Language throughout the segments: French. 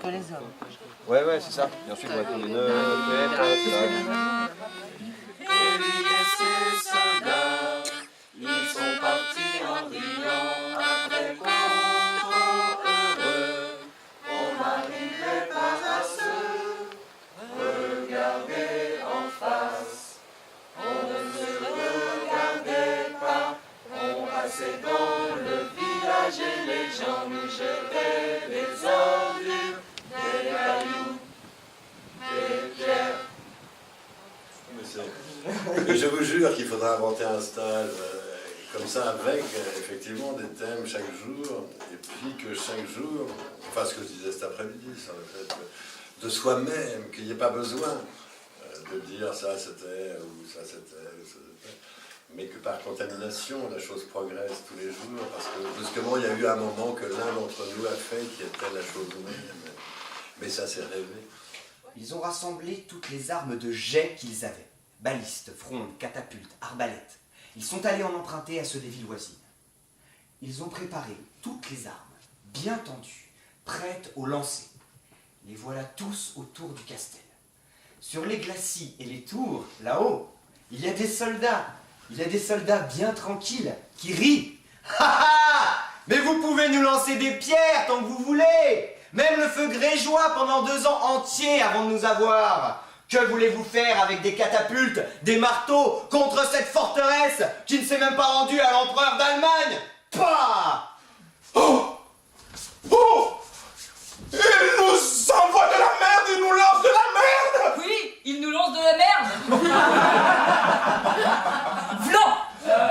les hommes. Ouais, c'est ça. Et ensuite, on va tourner ne fais pas ça. Et lui et ses soldats, ils sont partis en riant après compte heureux. On n'arrivait pas à se regarder en face. On ne se regardait pas. On passait dans le village et les gens nous jetaient des ordures, des cailloux, des pierres. Mais je vous jure qu'il faudra inventer un stage comme ça avec effectivement des thèmes chaque jour et puis que chaque jour, enfin ce que je disais cet après-midi, sur le fait de soi-même, qu'il n'y ait pas besoin de dire ça c'était ou ça c'était, mais que par contamination la chose progresse tous les jours parce que brusquement il y a eu un moment que l'un d'entre nous a fait qui était la chose même, mais ça s'est rêvé. Ils ont rassemblé toutes les armes de jet qu'ils avaient. Balistes, frondes, catapultes, arbalètes. Ils sont allés en emprunter à ceux des villes voisines. Ils ont préparé toutes les armes, bien tendues, prêtes au lancer. Les voilà tous autour du castel. Sur les glacis et les tours, là-haut, il y a des soldats. Il y a des soldats bien tranquilles qui rient. Ha ha! Mais vous pouvez nous lancer des pierres tant que vous voulez. Même le feu grégeois pendant 2 ans entiers avant de nous avoir. Que voulez-vous faire avec des catapultes, des marteaux, contre cette forteresse qui ne s'est même pas rendue à l'empereur d'Allemagne? Pas! Oh! Oh! Il nous envoie de la merde, il nous lance de la merde! Oui, il nous lance de la merde. Vlan!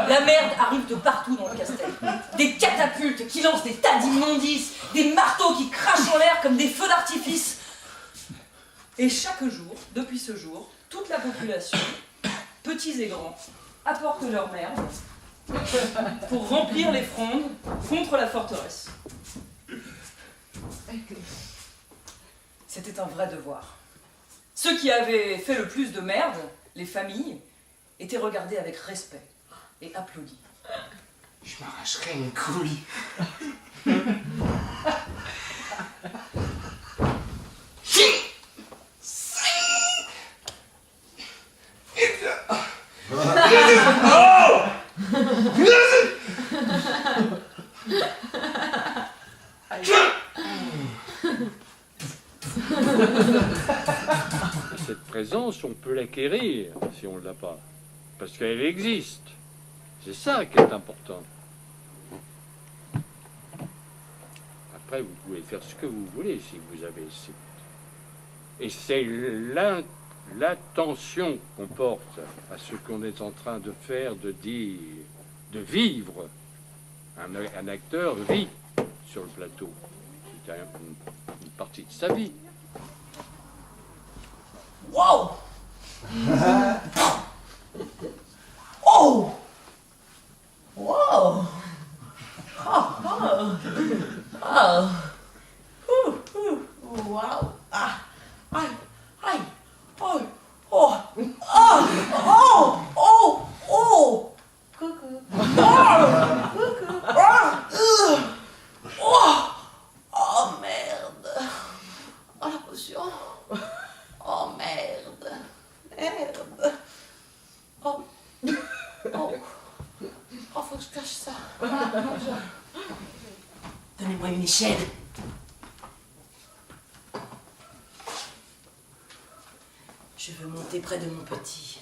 La merde arrive de partout dans le castel. Des catapultes qui lancent des tas d'immondices, des marteaux qui crachent en l'air comme des feux d'artifice. Et chaque jour, depuis ce jour, toute la population, petits et grands, apporte leur merde pour remplir les frondes contre la forteresse. C'était un vrai devoir. Ceux qui avaient fait le plus de merde, les familles, étaient regardés avec respect et applaudis. Je m'arracherais une couille. Cette présence, on peut l'acquérir si on ne l'a pas, parce qu'elle existe. C'est ça qui est important. Après, vous pouvez faire ce que vous voulez si vous avez... Et c'est l'attention qu'on porte à ce qu'on est en train de faire, de dire, de vivre. Un acteur vit sur le plateau. C'est une partie de sa vie. Wow! Oh! Wow! Oh! Oh! Oh! Wow! Ah! Aïe! Aïe! Oh! Oh! Oh! Oh! Oh! Oh! Coucou! Oh! Coucou! Oh! Oh! Oh merde! Oh la potion! Oh merde! Merde! Oh! Oh! Oh, faut que je cache ça! Donnez-moi une échelle! Je veux monter près de mon petit.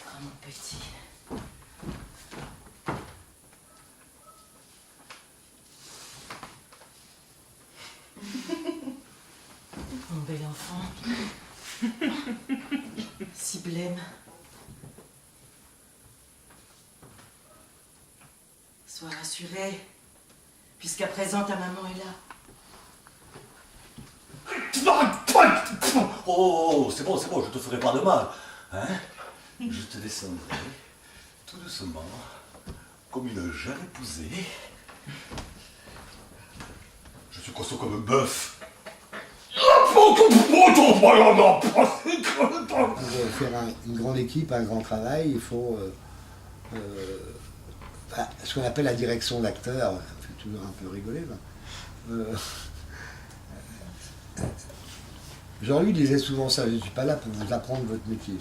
Oh, mon petit. Mon bel enfant. Si blême. Sois rassuré, puisqu'à présent ta maman est là. Oh, c'est bon, je te ferai pas de mal. Hein? Je te descendrai tout doucement, comme une jeune épousée. Je suis costaud comme un bœuf. Pour faire une grande équipe, un grand travail, il faut ce qu'on appelle la direction d'acteur. Ça fait toujours un peu rigoler. Jean-Louis disait souvent ça, je ne suis pas là pour vous apprendre votre métier.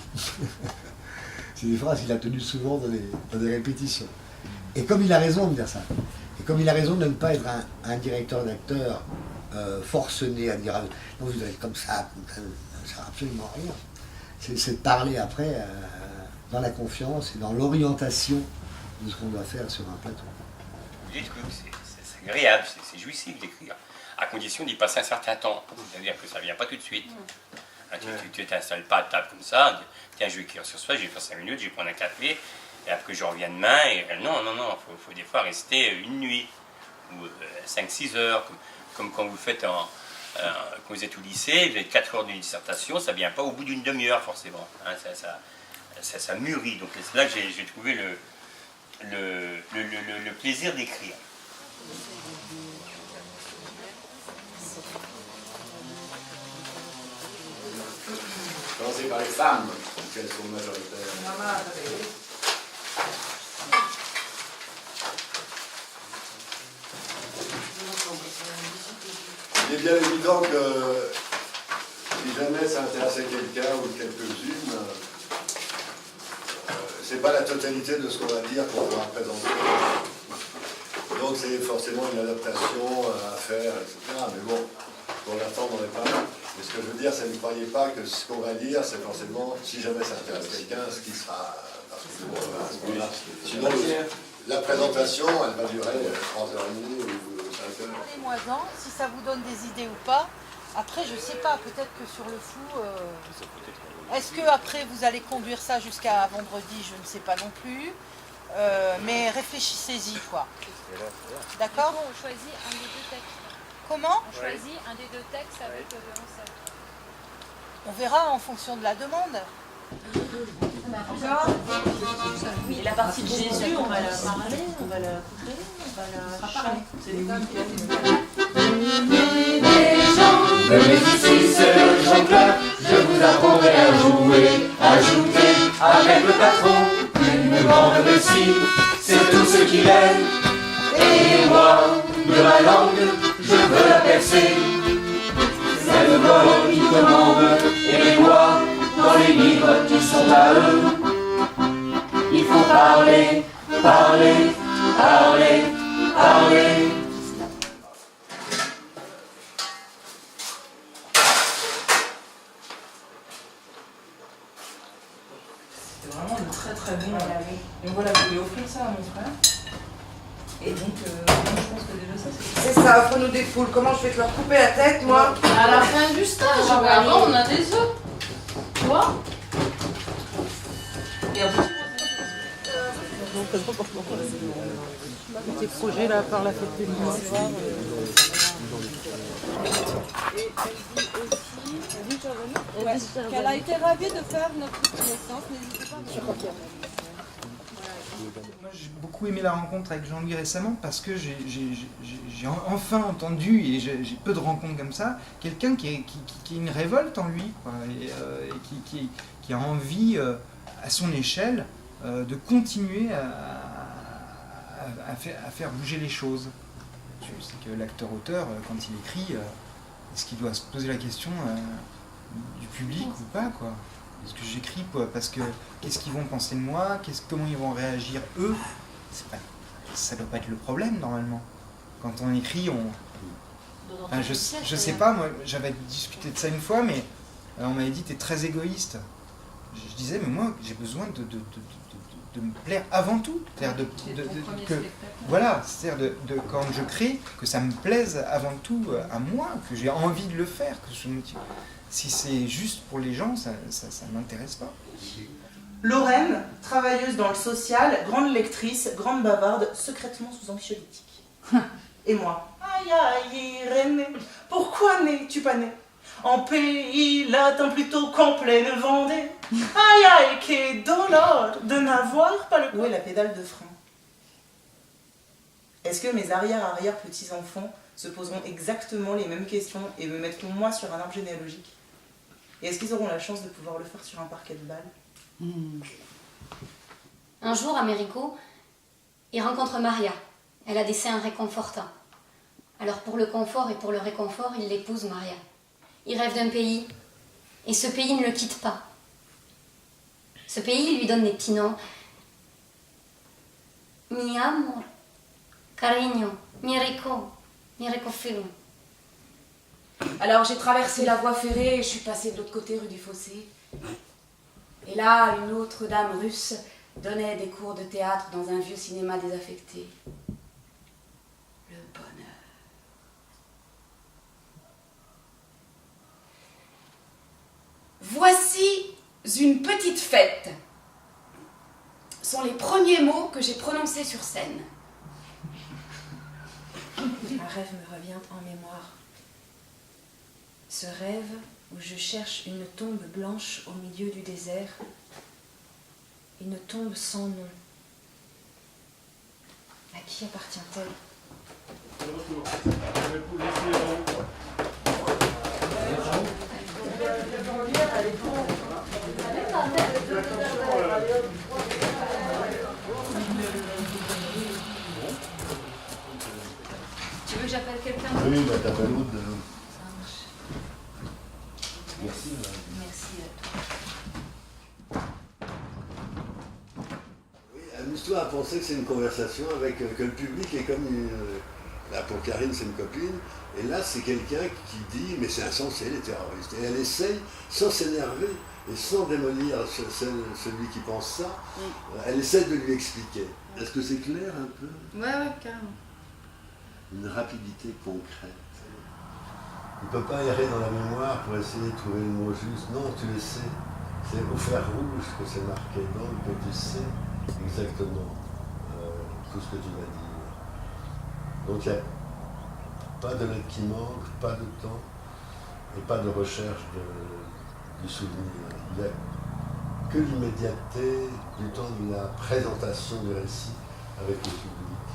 C'est des phrases qu'il a tenues souvent dans des répétitions. Et comme il a raison de dire ça, et comme il a raison de ne pas être un directeur d'acteur forcené à dire « non, vous allez être comme ça sert absolument à rien ». C'est de parler après dans la confiance et dans l'orientation de ce qu'on doit faire sur un plateau. Vous dites que c'est agréable, c'est jouissif d'écrire, à condition d'y passer un certain temps. C'est-à-dire que ça ne vient pas tout de suite. Hein, tu ne t'installes pas à table comme ça, tiens, je vais écrire ce soir, je vais faire 5 minutes, je vais prendre un café, et après je reviens demain. Et, non, il faut des fois rester une nuit, ou 5-6 heures, comme quand vous faites quand vous êtes au lycée, vous avez 4 heures de dissertation, ça ne vient pas au bout d'une demi-heure forcément. Hein, ça mûrit, donc c'est là que j'ai trouvé le plaisir d'écrire. Commencez par les femmes, qu'elles sont majoritaires. Il est bien évident que si jamais ça intéressait quelqu'un ou quelques-unes, c'est pas la totalité de ce qu'on va dire qu'on va présenter. Donc c'est forcément une adaptation à faire, etc. Mais bon, pour l'instant on n'en est pas là. Mais ce que je veux dire, c'est ne croyez pas que ce qu'on va dire, c'est forcément, si jamais ça intéresse quelqu'un, ce qui sera... Parce que bon, sinon, la présentation, elle va durer 3h30 ou 5 heures. Parlez-moi-en, si ça vous donne des idées ou pas. Après, je sais pas, peut-être que sur le fou... Est-ce que après vous allez conduire ça jusqu'à vendredi? Je ne sais pas non plus. Mais réfléchissez-y, quoi. D'accord? On choisit un des deux textes. Comment? On choisit un des deux textes avec l'ensemble. On verra en fonction de la demande. Et la partie de Jésus, on va la parler, on va la coupler, on va la chanter. Venez ici, c'est le jongleur, je vous apprendrai à jouer, à jouer avec le patron. Une grande réussite, c'est tout ce qu'il aime. Et moi, de ma langue, je veux la percer. C'est le vol qui commande, et les lois dans les livres qui sont à eux. Il faut parler, parler, parler, parler. C'est vraiment de très très bon. Donc voilà, vous pouvez offrir ça à mon frère. Et donc, moi, je pense que déjà ça c'est... C'est ça, offre-nous des poules. Comment je vais te leur couper la tête, moi? À la fin du stage, avant on a des œufs. Tu vois? Et après, Tes projets là par la fête de l'histoire. Qu'elle a été ravie de faire notre connaissance, n'hésitez pas. Moi j'ai beaucoup aimé la rencontre avec Jean-Louis récemment parce que j'ai enfin entendu, et j'ai peu de rencontres comme ça, quelqu'un qui a une révolte en lui, quoi, et qui a envie, à son échelle, de continuer à faire bouger les choses. C'est que l'acteur-auteur, quand il écrit, est-ce qu'il doit se poser la question du public ou pas, quoi? Est-ce que j'écris parce que qu'est-ce qu'ils vont penser de moi, comment ils vont réagir eux? Ça doit pas être le problème normalement. Quand on écrit, enfin, je sais pas, moi j'avais discuté de ça une fois, mais on m'avait dit t'es très égoïste. Je disais mais moi j'ai besoin de me plaire avant tout, c'est-à-dire voilà, c'est-à-dire de quand je crée, que ça me plaise avant tout à moi, que j'ai envie de le faire, que je me dis, si c'est juste pour les gens, ça m'intéresse pas. Lorraine, travailleuse dans le social, grande lectrice, grande bavarde, secrètement sous anxiolytique. Et moi, aïe aïe Irénée, pourquoi n'es-tu pas née en pays latin plutôt qu'en pleine Vendée? Aïe aïe, qu'est dolore de n'avoir pas le... Où est la pédale de frein? Est-ce que mes arrière-petits-enfants se poseront exactement les mêmes questions et me mettront moi sur un arbre généalogique? Et est-ce qu'ils auront la chance de pouvoir le faire sur un parquet de bal? Un jour, Américo, il rencontre Maria. Elle a des seins réconfortants. Alors pour le confort et pour le réconfort, il l'épouse Maria. Il rêve d'un pays Et ce pays ne le quitte pas. Ce pays lui donne des petits noms. Mi amor, cariño, mi rico feo. Alors j'ai traversé la voie ferrée et je suis passée de l'autre côté rue du Fossé. Et là, une autre dame russe donnait des cours de théâtre dans un vieux cinéma désaffecté. Le bonheur. Voici une petite fête. Sont les premiers mots que j'ai prononcés sur scène. Un rêve me revient en mémoire. Ce rêve où je cherche une tombe blanche au milieu du désert. Une tombe sans nom. À qui appartient-elle? Tu veux que j'appelle quelqu'un? Oui, bah t'appelles l'autre. Ça marche. Merci. Merci à toi. Oui, amuse-toi à penser que c'est une conversation avec que le public est comme une. Là, pour Karine, c'est une copine. Et là, c'est quelqu'un qui dit, mais c'est insensé les terroristes. Et elle essaye, sans s'énerver et sans démolir celui qui pense ça, elle essaie de lui expliquer. Est-ce que c'est clair un peu? Ouais, carrément. Une rapidité concrète. Il ne peut pas errer dans la mémoire pour essayer de trouver le mot juste. Non, tu le sais. C'est au fer rouge que c'est marqué, donc que tu sais exactement tout ce que tu vas dire. Donc il n'y a pas de lettre qui manque, pas de temps et pas de recherche du souvenir. Il n'y a que l'immédiateté du temps de la présentation du récit avec le public.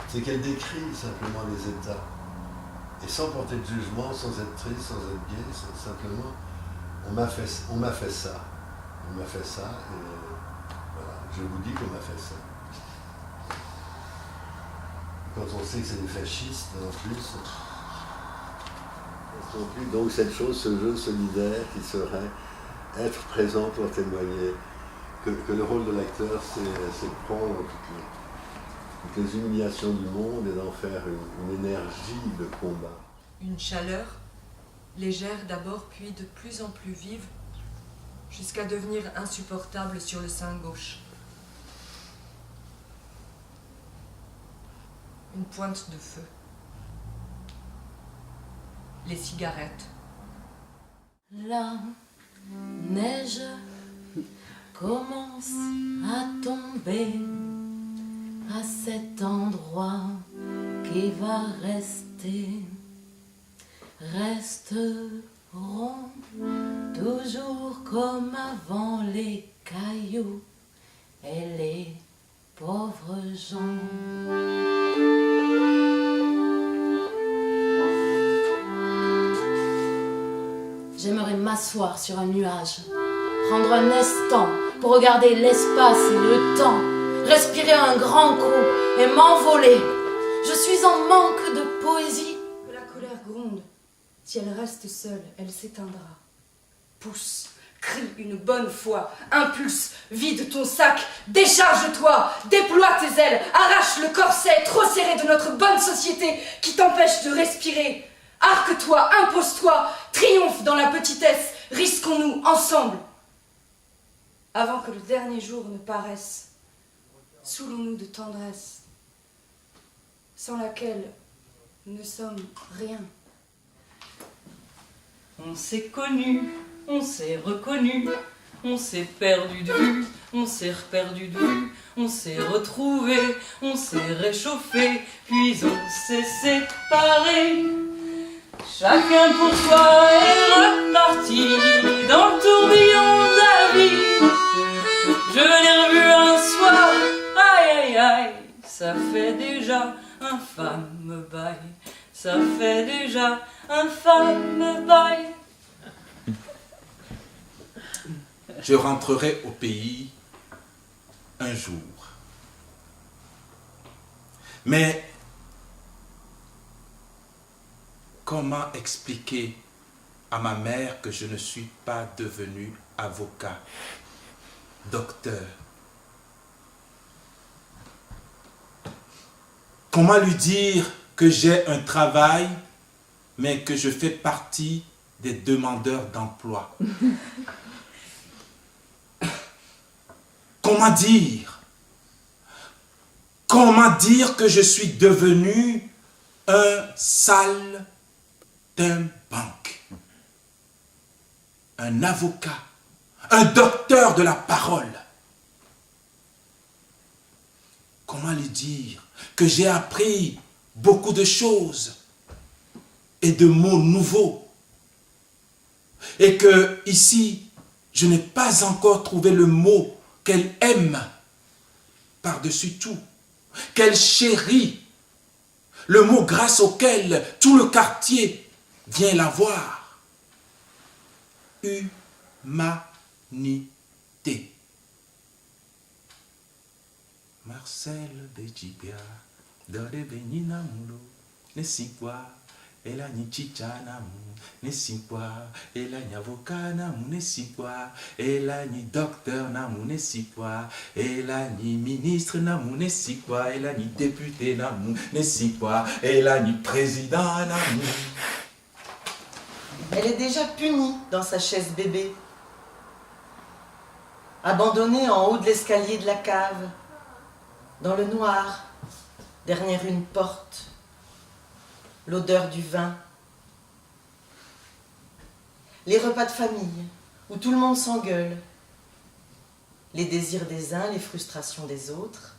C'est qu'elle décrit simplement les états. Et sans porter de jugement, sans être triste, sans être gai, simplement, on m'a fait ça. On m'a fait ça et voilà, je vous dis qu'on m'a fait ça. Quand on sait que c'est des fascistes, en plus, donc cette chose, ce jeu solidaire qui serait être présent pour témoigner, que le rôle de l'acteur, c'est prendre toutes les humiliations du monde et d'en faire une énergie de combat. Une chaleur, légère d'abord, puis de plus en plus vive, jusqu'à devenir insupportable sur le sein gauche. Une pointe de feu. Les cigarettes. La neige commence à tomber à cet endroit qui va rester. Resteront toujours comme avant les cailloux et les pauvres gens. J'aimerais m'asseoir sur un nuage, prendre un instant pour regarder l'espace et le temps, respirer un grand coup et m'envoler. Je suis en manque de poésie. Que la colère gronde. Si elle reste seule, elle s'éteindra. Pousse, crie une bonne fois, impulse, vide ton sac, décharge-toi, déploie tes ailes, arrache le corset trop serré de notre bonne société qui t'empêche de respirer. Arque-toi, impose-toi, triomphe dans la petitesse, risquons-nous ensemble. Avant que le dernier jour ne paraisse, saoulons-nous de tendresse, sans laquelle nous ne sommes rien. On s'est connus, on s'est reconnus, on s'est perdu de vue, on s'est reperdu de vue, on s'est retrouvés, on s'est réchauffé, puis on s'est séparés. Chacun pour soi est reparti dans le tourbillon de la vie. Je l'ai revu un soir, aïe aïe aïe, ça fait déjà un fameux bail, ça fait déjà un fameux bail. Je rentrerai au pays un jour. Mais comment expliquer à ma mère que je ne suis pas devenu avocat, docteur? Comment lui dire que j'ai un travail, mais que je fais partie des demandeurs d'emploi? Comment dire? Comment dire que je suis devenu un saltimbanque, un avocat, un docteur de la parole? Comment lui dire que j'ai appris beaucoup de choses et de mots nouveaux et que ici, je n'ai pas encore trouvé le mot qu'elle aime par-dessus tout, qu'elle chérit, le mot grâce auquel tout le quartier vient la voir. Humanité. Marcel Bejibia, Dore Benina Mulo, Nesikwa, Ela ni chichana mu, Nesikwa, Ela ni avocat na mu, Nesikwa, Ela ni docteur na mu, Nesikwa, Ela ni ministre na mu, Nesikwa, Ela ni député na mu, Nesikwa, Ela ni président na mu. Elle est déjà punie dans sa chaise bébé, abandonnée en haut de l'escalier de la cave, dans le noir, derrière une porte, l'odeur du vin. Les repas de famille, où tout le monde s'engueule, les désirs des uns, les frustrations des autres,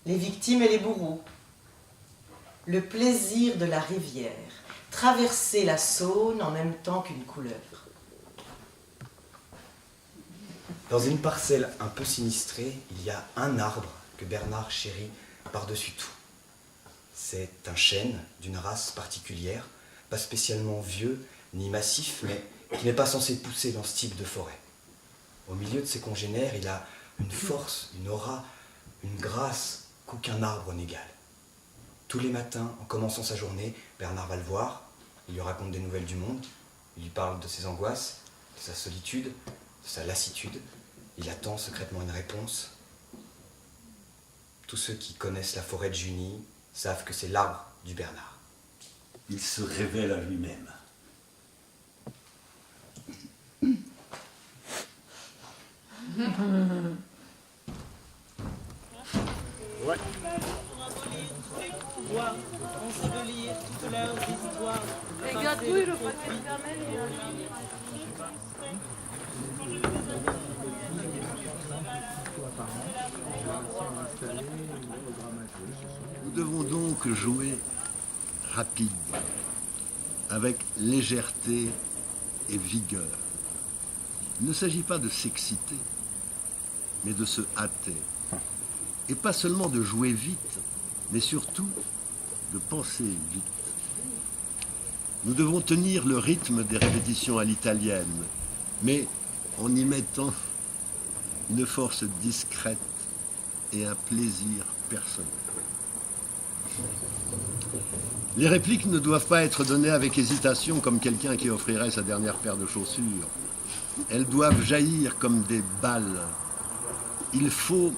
les victimes et les bourreaux, le plaisir de la rivière, traverser la Saône en même temps qu'une couleuvre. Dans une parcelle un peu sinistrée, il y a un arbre que Bernard chérit par-dessus tout. C'est un chêne d'une race particulière, pas spécialement vieux ni massif, mais qui n'est pas censé pousser dans ce type de forêt. Au milieu de ses congénères, il a une force, une aura, une grâce qu'aucun arbre n'égale. Tous les matins, en commençant sa journée, Bernard va le voir, il lui raconte des nouvelles du monde, il lui parle de ses angoisses, de sa solitude, de sa lassitude. Il attend secrètement une réponse. Tous ceux qui connaissent la forêt de Juny savent que c'est l'arbre du Bernard. Il se révèle à lui-même. Ouais. On s'est relié toute l'heure d'histoire. Les gâtouilles, le pâté éternel, Nous devons donc jouer rapide, avec légèreté et vigueur. Il ne s'agit pas de s'exciter, mais de se hâter. Et pas seulement de jouer vite, mais surtout de penser vite. Nous devons tenir le rythme des répétitions à l'italienne, mais en y mettant une force discrète et un plaisir personnel. Les répliques ne doivent pas être données avec hésitation comme quelqu'un qui offrirait sa dernière paire de chaussures. Elles doivent jaillir comme des balles. Il faut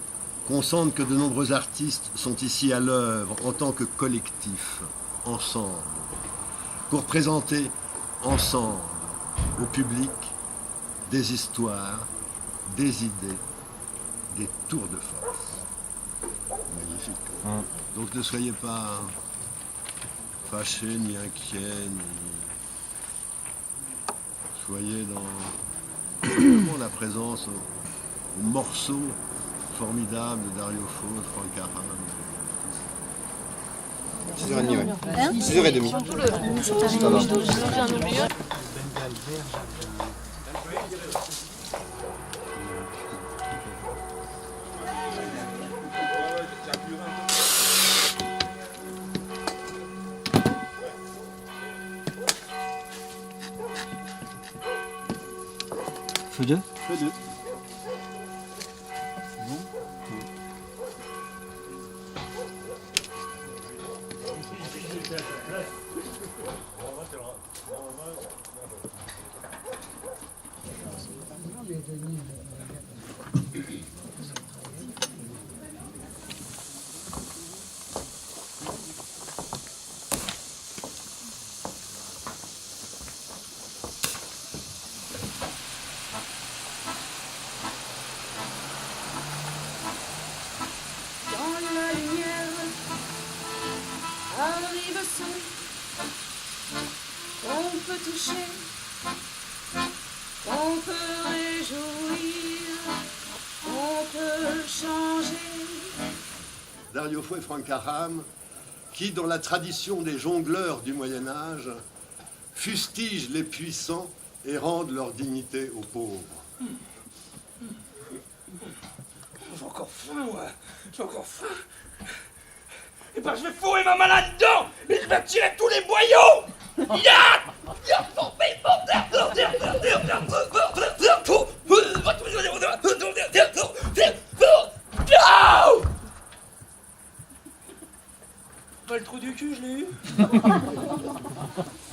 qu'on sente que de nombreux artistes sont ici à l'œuvre en tant que collectif, ensemble, pour présenter ensemble au public des histoires, des idées, des tours de force. Magnifique. Donc ne soyez pas fâchés, ni inquiets, ni... Soyez dans la présence au morceau formidable de Dario Fo, Franck Aram. 6h30, ouais. 6h30. Ça va. Feu 2 Feu 2. peut toucher, qu'on peut réjouir, qu'on peut changer. Dario Fo et Frank Aram, qui, dans la tradition des jongleurs du Moyen-Âge, fustigent les puissants et rendent leur dignité aux pauvres. J'ai encore faim, ouais. J'ai encore faim. Eh ben, je vais fourrer ma main là-dedans et je vais tirer tous les boyaux. Ya! Pas le trou du cul, je l'ai eu.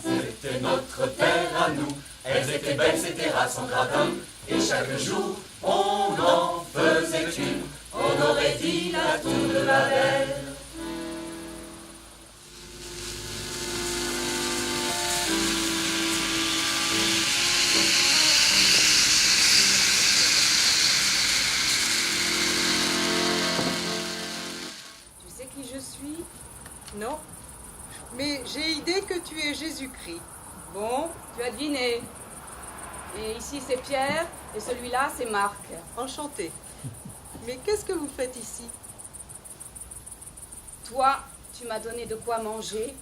C'était notre terre à nous, elles étaient belles, ces terrasses en gradin, et chaque jour on en faisait une, on aurait dit la tour de Babel. Tu sais qui je suis? Non. Mais j'ai idée que tu es Jésus-Christ. Bon, tu as deviné. Et ici c'est Pierre, et celui-là c'est Marc. Enchanté. Mais qu'est-ce que vous faites ici? Toi, tu m'as donné de quoi manger,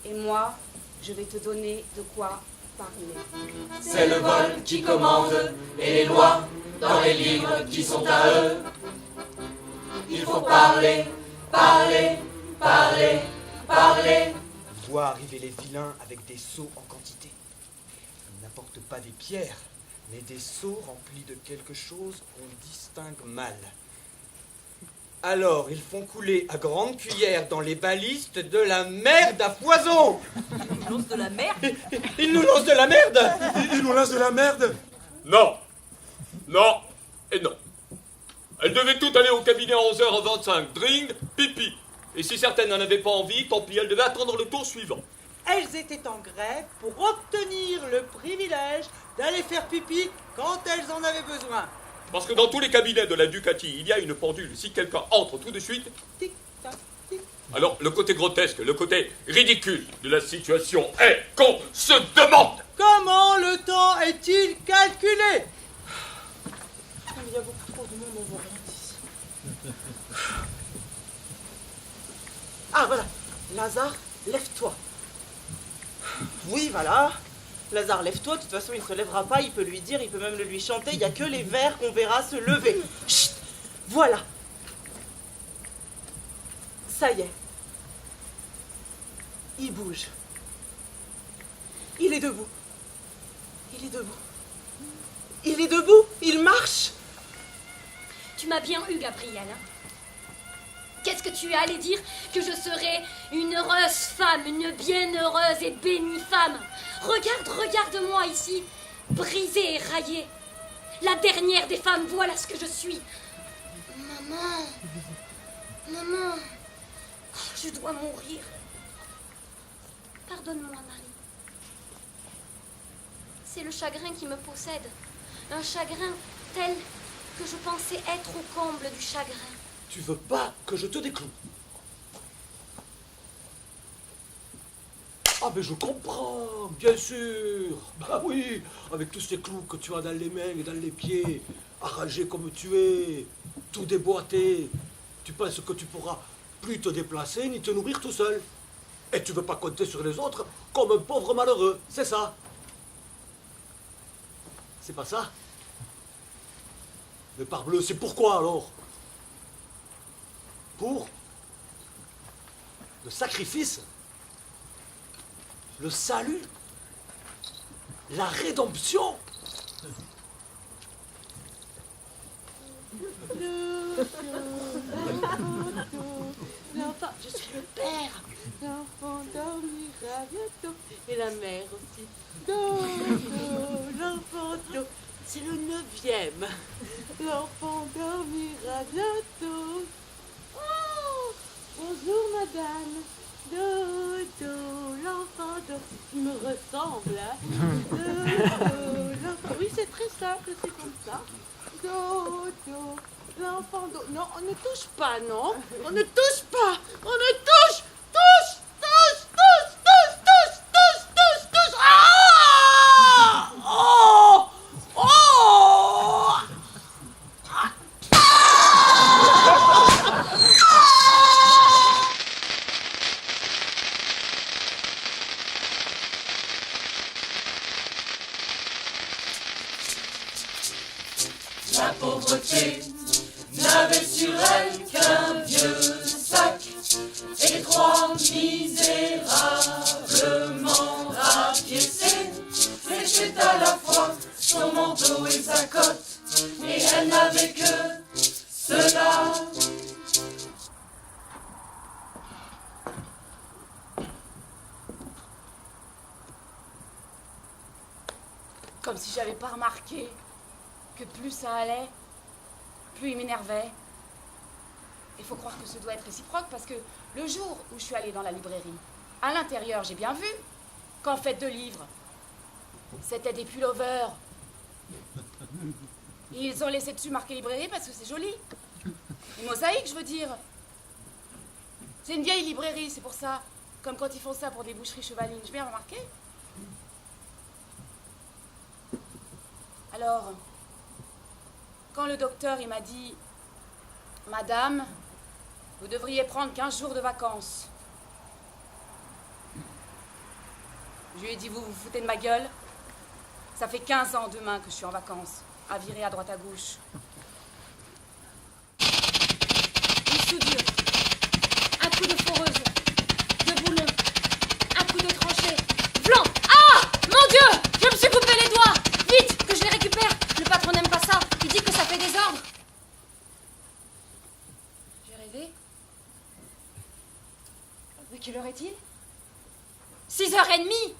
et moi, je vais te donner de quoi parler. C'est le vol qui commande, et les lois dans les livres qui sont à eux. Il faut parler, parler, parler, parler. On voit arriver les vilains avec des seaux en quantité. Ils n'apportent pas des pierres, mais des seaux remplis de quelque chose qu'on distingue mal. Alors, ils font couler à grande cuillère dans les balistes de la merde à poison. Ils nous lancent de la merde. Ils nous lancent de la merde. Ils nous lancent de la merde. Non. Non et non. Elles devaient toutes aller au cabinet à 11h25. Drink, pipi. Et si certaines n'en avaient pas envie, tant pis, elles devaient attendre le tour suivant. Elles étaient en grève pour obtenir le privilège d'aller faire pipi quand elles en avaient besoin. Parce que dans tous les cabinets de la Ducati, il y a une pendule. Si quelqu'un entre tout de suite, Tic-tac, tic. alors le côté grotesque, le côté ridicule de la situation est qu'on se demande. Comment le temps est-il calculé? Il y a beaucoup trop de monde en volant ici. Ah voilà, Lazare, lève-toi. Oui, voilà. Lazare, lève-toi, de toute façon il ne se lèvera pas, il peut lui dire, il peut même le lui chanter, il n'y a que les vers qu'on verra se lever. Chut, voilà. Ça y est. Il bouge. Il est debout. Il est debout. Il est debout, il marche. Tu m'as bien eu, Gabrielle. Qu'est-ce que tu es allé dire? Que je serais une heureuse femme, une bienheureuse et bénie femme. Regarde-moi ici, brisée et raillée. La dernière des femmes, voilà ce que je suis. Maman, je dois mourir. Pardonne-moi, Marie. C'est le chagrin qui me possède. Un chagrin tel que je pensais être au comble du chagrin. Tu veux pas que je te décloue? Ah mais je comprends, bien sûr. Bah oui, avec tous ces clous que tu as dans les mains et dans les pieds, arrangé comme tu es, tout déboîté, tu penses que tu pourras plus te déplacer ni te nourrir tout seul. Et tu veux pas compter sur les autres comme un pauvre malheureux, c'est ça? C'est pas ça? Mais parbleu, c'est pourquoi alors? Pour le sacrifice, le salut, la rédemption. L'enfant, je suis le père. L'enfant dormira bientôt. Et la mère aussi. L'enfant do. C'est le 9e. L'enfant dormira bientôt. Oh, bonjour madame. Dodo, l'enfant do. Il me ressemble, hein. Dodo, l'enfant. Oui, c'est très simple, c'est comme ça. Dodo, l'enfant do. Non, on ne touche pas, non. On ne touche pas. On ne touche. Touche. Ah! sa pauvreté n'avait sur elle qu'un vieux sac et 3 misérablement rapiécés. C'était à la fois son manteau et sa cotte, et elle n'avait que cela. Comme si j'avais pas remarqué que plus ça allait, plus il m'énervait. Il faut croire que ce doit être réciproque parce que le jour où je suis allée dans la librairie, à l'intérieur, j'ai bien vu qu'en fait de livres, c'était des pullovers. Ils ont laissé dessus marqué librairie parce que c'est joli. Une mosaïque, je veux dire. C'est une vieille librairie, c'est pour ça. Comme quand ils font ça pour des boucheries chevalines. J'ai bien remarqué. Alors, quand le docteur il m'a dit « Madame, vous devriez prendre 15 jours de vacances », je lui ai dit « Vous vous foutez de ma gueule? Ça fait 15 ans demain que je suis en vacances, à virer à droite à gauche. » Une soudure, un coup de foreuse, de boulon, un coup de tranchée, blanc. Ah! Mon Dieu! Je me suis coupé les doigts! Vite, que je les récupère! Le patron n'aime pas ça, il dit que ça fait désordre. J'ai rêvé. Mais quelle heure est-il? 6h30!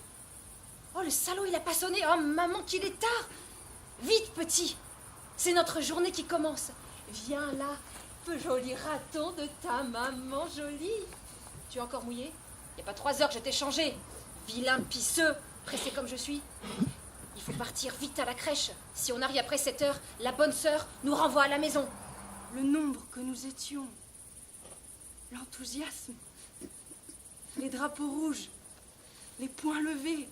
Oh, le salaud, il a pas sonné. Oh, maman, qu'il est tard! Vite, petit! C'est notre journée qui commence. Viens là, joli raton de ta maman jolie. Tu es encore mouillé? Il n'y a pas 3 heures que je t'ai changé. Vilain pisseux, pressé comme je suis. Il faut partir vite à la crèche. Si on arrive après 7 heures, la bonne sœur nous renvoie à la maison. Le nombre que nous étions, l'enthousiasme, les drapeaux rouges, les poings levés.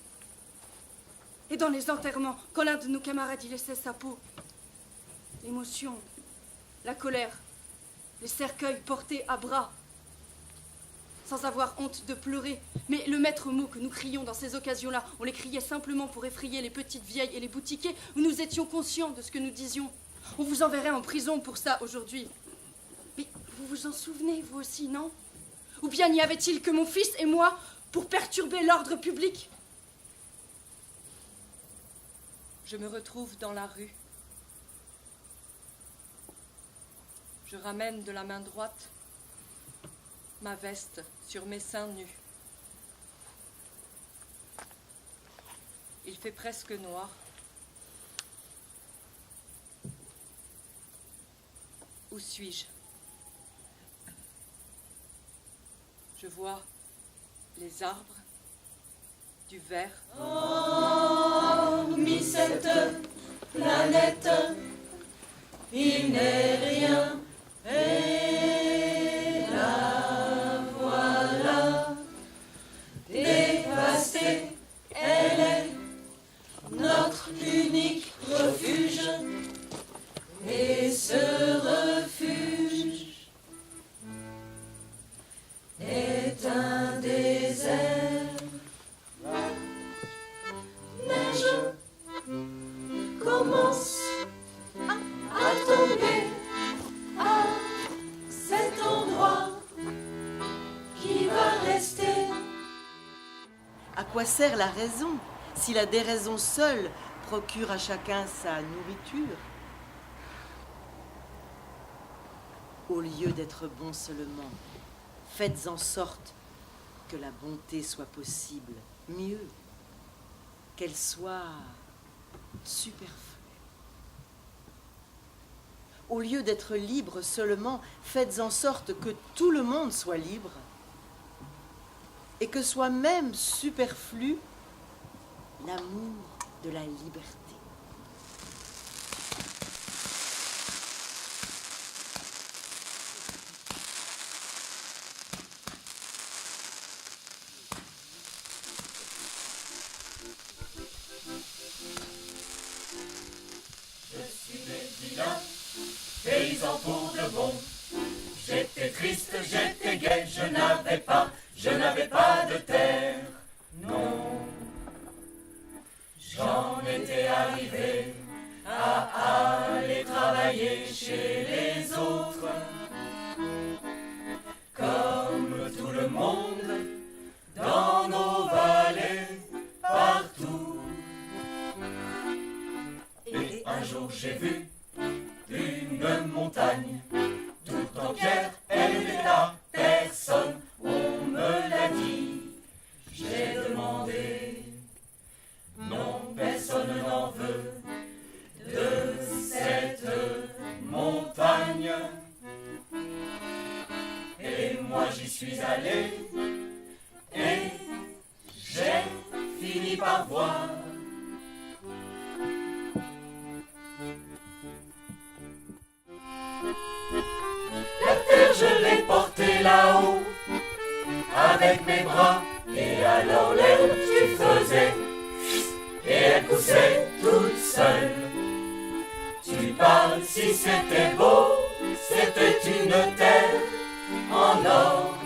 Et dans les enterrements, quand l'un de nos camarades y laissait sa peau, l'émotion, la colère, les cercueils portés à bras, sans avoir honte de pleurer. Mais le maître mot que nous crions dans ces occasions-là, on les criait simplement pour effrayer les petites vieilles et les boutiquiers, où nous étions conscients de ce que nous disions. On vous enverrait en prison pour ça aujourd'hui. Mais vous vous en souvenez, vous aussi, non? Ou bien n'y avait-il que mon fils et moi pour perturber l'ordre public? Je me retrouve dans la rue. Je ramène de la main droite ma veste sur mes seins nus. Il fait presque noir. Où suis-je? Je vois les arbres, du vert. Hormis cette planète, il n'est rien. Et la voilà, dévastée, elle est notre unique refuge. Et ce refuge est un désert. Neige commence à tomber à cet endroit qui va rester. À quoi sert la raison si la déraison seule procure à chacun sa nourriture? Au lieu d'être bon seulement, faites en sorte que la bonté soit possible. Mieux, qu'elle soit superflue. Au lieu d'être libre seulement, faites en sorte que tout le monde soit libre et que soit même superflu l'amour de la liberté. Je suis né vilain, paysan pour de bon. J'étais triste, j'étais gai, je n'avais pas de terre. Non, j'en étais arrivé à aller travailler j'ai vu une montagne toute en pierre, elle était là, personne, on me l'a dit. J'ai demandé, non, personne n'en veut de cette montagne. Et moi j'y suis allé et j'ai fini par voir. La terre je l'ai portée là-haut avec mes bras, et alors l'herbe tu faisais et elle poussait toute seule. Tu parles si c'était beau, c'était une terre en or.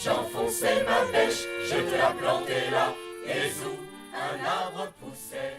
J'enfonçais ma bêche, je te la plantais là, et où un arbre poussait.